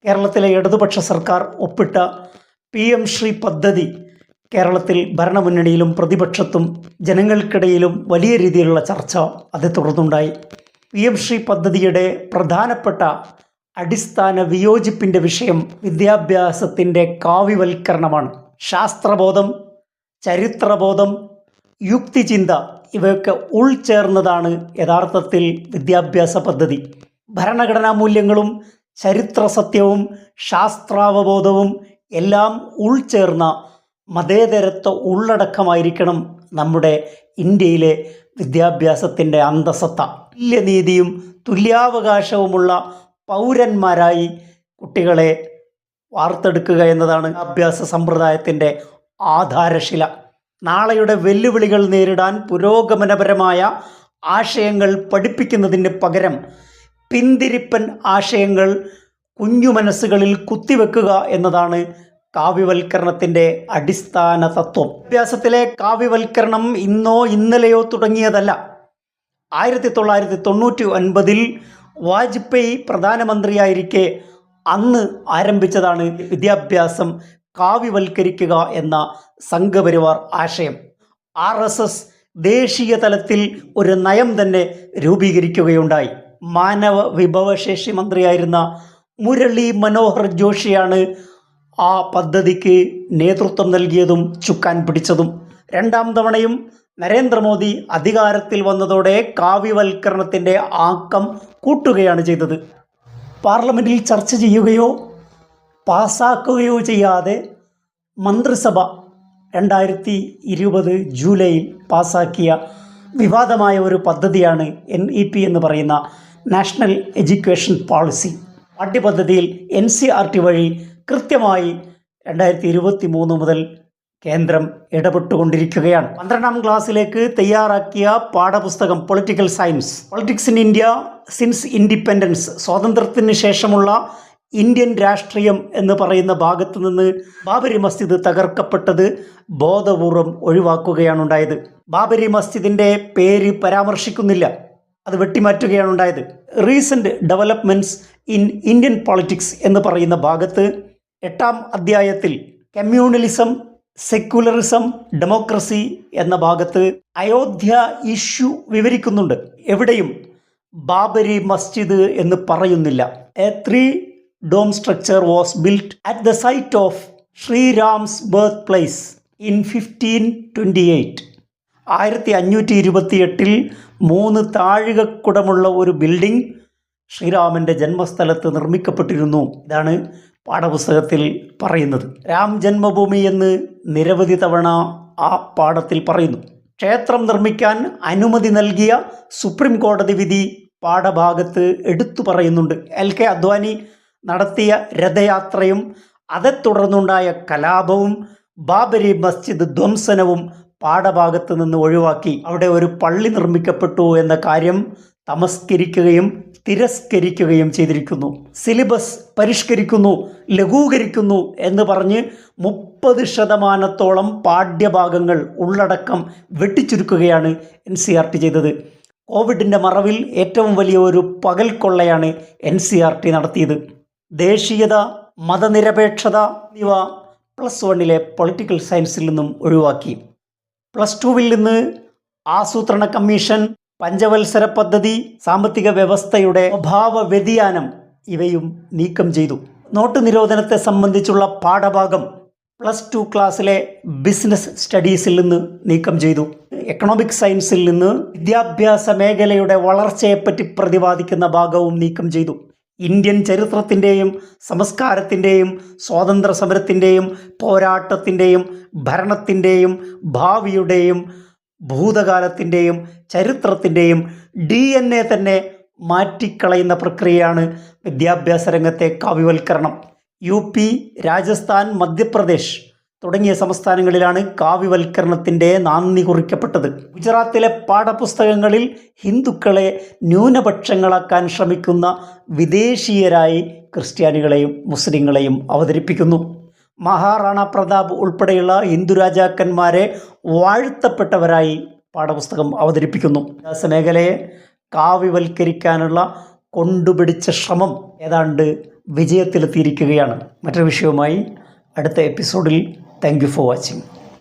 കേരളത്തിലെ ഇടതുപക്ഷ സർക്കാർ ഒപ്പിട്ട PM ശ്രീ പദ്ധതി കേരളത്തിൽ ഭരണമുന്നണിയിലും പ്രതിപക്ഷത്തും ജനങ്ങൾക്കിടയിലും വലിയ രീതിയിലുള്ള ചർച്ച അതേ തുടർന്നുണ്ടായി. PM ശ്രീ പദ്ധതിയുടെ പ്രധാനപ്പെട്ട അടിസ്ഥാന വിയോജിപ്പിൻ്റെ വിഷയം വിദ്യാഭ്യാസത്തിൻ്റെ കാവ്യവൽക്കരണമാണ്. ശാസ്ത്രബോധം, ചരിത്രബോധം, യുക്തിചിന്ത ഇവയൊക്കെ ഉൾച്ചേർന്നതാണ് യഥാർത്ഥത്തിൽ വിദ്യാഭ്യാസ പദ്ധതി. ഭരണഘടനാ മൂല്യങ്ങളും ചരിത്ര സത്യവും ശാസ്ത്രാവബോധവും എല്ലാം ഉൾച്ചേർന്ന മതേതരത്വ ഉള്ളടക്കമായിരിക്കണം നമ്മുടെ ഇന്ത്യയിലെ വിദ്യാഭ്യാസത്തിൻ്റെ അന്തസത്ത. തുല്യനീതിയും തുല്യാവകാശവുമുള്ള പൗരന്മാരായി കുട്ടികളെ വാർത്തെടുക്കുക എന്നതാണ് വിദ്യാഭ്യാസ സമ്പ്രദായത്തിൻ്റെ ആധാരശില. നാളെയുടെ വെല്ലുവിളികൾ നേരിടാൻ പുരോഗമനപരമായ ആശയങ്ങൾ പഠിപ്പിക്കുന്നതിന് പകരം പിന്തിരിപ്പൻ ആശയങ്ങൾ കുഞ്ഞു മനസ്സുകളിൽ കുത്തിവെക്കുക എന്നതാണ് കാവ്യവൽക്കരണത്തിൻ്റെ അടിസ്ഥാന തത്വം. വിദ്യാഭ്യാസത്തിലെ കാവ്യവൽക്കരണം ഇന്നോ ഇന്നലെയോ തുടങ്ങിയതല്ല. 1999 വാജ്പേയി പ്രധാനമന്ത്രിയായിരിക്കെ അന്ന് ആരംഭിച്ചതാണ് വിദ്യാഭ്യാസം കാവ്യവൽക്കരിക്കുക എന്ന സംഘപരിവാർ ആശയം. RSS ദേശീയ തലത്തിൽ ഒരു നയം തന്നെ രൂപീകരിക്കുകയുണ്ടായി. മാനവ വിഭവശേഷി മന്ത്രിയായിരുന്ന മുരളി മനോഹർ ജോഷിയാണ് ആ പദ്ധതിക്ക് നേതൃത്വം നൽകിയതും ചുക്കാൻ പിടിച്ചതും. രണ്ടാം തവണയും നരേന്ദ്രമോദി അധികാരത്തിൽ വന്നതോടെ കാവ്യവൽക്കരണത്തിൻ്റെ ആക്കം കൂട്ടുകയാണ് ചെയ്തത്. പാർലമെൻറ്റിൽ ചർച്ച ചെയ്യുകയോ പാസാക്കുകയോ ചെയ്യാതെ മന്ത്രിസഭ 2020 ജൂലൈയിൽ പാസാക്കിയ വിവാദമായ ഒരു പദ്ധതിയാണ് NEP എന്ന് പറയുന്ന നാഷണൽ എഡ്യൂക്കേഷൻ പോളിസി. പാഠ്യപദ്ധതിയിൽ NCERT വഴി കൃത്യമായി 2023 മുതൽ കേന്ദ്രം ഇടപെട്ടുകൊണ്ടിരിക്കുകയാണ്. 12ാം ക്ലാസ്സിലേക്ക് തയ്യാറാക്കിയ പാഠപുസ്തകം political science, politics in India since independence, സ്വാതന്ത്ര്യത്തിന് ശേഷമുള്ള ഇന്ത്യൻ രാഷ്ട്രീയം എന്ന് പറയുന്ന ഭാഗത്തു നിന്ന് ബാബരി മസ്ജിദ് തകർക്കപ്പെട്ടത് ബോധപൂർവം ഒഴിവാക്കുകയാണ് ഉണ്ടായത്. ബാബരി മസ്ജിദിൻ്റെ പേര് പരാമർശിക്കുന്നില്ല, അത് വെട്ടിമാറ്റുകയാണ് ഉണ്ടായത്. Recent developments in Indian politics എന്ന് പറയുന്ന ഭാഗത്ത് 8ാം അധ്യായത്തിൽ കമ്മ്യൂണലിസം, സെക്യുലറിസം, ഡെമോക്രസി എന്ന ഭാഗത്ത് അയോധ്യ ഇഷ്യൂ വിവരിക്കുന്നുണ്ട്. എവിടെയും ബാബരി മസ്ജിദ് എന്ന് പറയുന്നില്ല. A 3-dome structure was built at the site of Sri Ram's birthplace in 1528. 1528 3 താഴികക്കുടമുള്ള ഒരു ബിൽഡിംഗ് ശ്രീരാമൻ്റെ ജന്മസ്ഥലത്ത് നിർമ്മിക്കപ്പെട്ടിരുന്നു. ഇതാണ് പാഠപുസ്തകത്തിൽ പറയുന്നത്. രാം ജന്മഭൂമി എന്ന് നിരവധി തവണ ആ പാഠത്തിൽ പറയുന്നു. ക്ഷേത്രം നിർമ്മിക്കാൻ അനുമതി നൽകിയ സുപ്രീം കോടതി വിധി പാഠഭാഗത്ത് എടുത്തു പറയുന്നുണ്ട്. LK അദ്വാനി നടത്തിയ രഥയാത്രയും അതേ തുടർന്നുണ്ടായ കലാപവും ബാബരി മസ്ജിദ് ധ്വംസനവും പാഠഭാഗത്ത് നിന്ന് ഒഴിവാക്കി അവിടെ ഒരു പള്ളി നിർമ്മിക്കപ്പെട്ടു എന്ന കാര്യം തമസ്കരിക്കുകയും തിരസ്കരിക്കുകയും ചെയ്തിരിക്കുന്നു. സിലബസ് പരിഷ്കരിക്കുന്നു, ലഘൂകരിക്കുന്നു എന്ന് പറഞ്ഞ് 30% പാഠ്യഭാഗങ്ങൾ ഉള്ളടക്കം വെട്ടിച്ചുരുക്കുകയാണ് NCERT ചെയ്തത്. കോവിഡിൻ്റെ മറവിൽ ഏറ്റവും വലിയ ഒരു പകൽ കൊള്ളയാണ് NCERT നടത്തിയത്. ദേശീയത, മതനിരപേക്ഷത എന്നിവ +1 പൊളിറ്റിക്കൽ സയൻസിൽ നിന്നും ഒഴിവാക്കി. +2 നിന്ന് ആസൂത്രണ കമ്മീഷൻ, പഞ്ചവത്സര പദ്ധതി, സാമ്പത്തിക വ്യവസ്ഥയുടെ സ്വഭാവ വ്യതിയാനം ഇവയും നീക്കം ചെയ്തു. നോട്ട് നിരോധനത്തെ സംബന്ധിച്ചുള്ള പാഠഭാഗം +2 ക്ലാസ്സിലെ ബിസിനസ് സ്റ്റഡീസിൽ നിന്ന് നീക്കം ചെയ്തു. എക്കണോമിക് സയൻസിൽ നിന്ന് വിദ്യാഭ്യാസ മേഖലയുടെ വളർച്ചയെപ്പറ്റി പ്രതിപാദിക്കുന്ന ഭാഗവും നീക്കം ചെയ്തു. ഇന്ത്യൻ ചരിത്രത്തിൻ്റെയും സംസ്കാരത്തിൻ്റെയും സ്വാതന്ത്ര്യ സമരത്തിൻ്റെയും പോരാട്ടത്തിൻ്റെയും ഭരണത്തിൻ്റെയും ഭാവിയുടെയും ഭൂതകാലത്തിൻ്റെയും ചരിത്രത്തിൻ്റെയും DNA തന്നെ മാറ്റിക്കളയുന്ന പ്രക്രിയയാണ് വിദ്യാഭ്യാസ രംഗത്തെ കാവ്യവൽക്കരണം. UP, രാജസ്ഥാൻ, മധ്യപ്രദേശ് തുടങ്ങിയ സംസ്ഥാനങ്ങളിലാണ് കാവ്യവൽക്കരണത്തിൻ്റെ നാന്ദി കുറിക്കപ്പെട്ടത്. ഗുജറാത്തിലെ പാഠപുസ്തകങ്ങളിൽ ഹിന്ദുക്കളെ ന്യൂനപക്ഷങ്ങളാക്കാൻ ശ്രമിക്കുന്ന വിദേശീയരായി ക്രിസ്ത്യാനികളെയും മുസ്ലിങ്ങളെയും അവതരിപ്പിക്കുന്നു. മഹാറാണ പ്രതാപ് ഉൾപ്പെടെയുള്ള ഹിന്ദു രാജാക്കന്മാരെ വാഴ്ത്തപ്പെട്ടവരായി പാഠപുസ്തകം അവതരിപ്പിക്കുന്നു. വിദ്യാഭ്യാസ മേഖലയെ കാവ്യവൽക്കരിക്കാനുള്ള കൊണ്ടുപിടിച്ച ശ്രമം ഏതാണ്ട് വിജയത്തിലെത്തിയിരിക്കുകയാണ്. മറ്റൊരു വിഷയവുമായി അടുത്ത എപ്പിസോഡിൽ. Thank you for watching.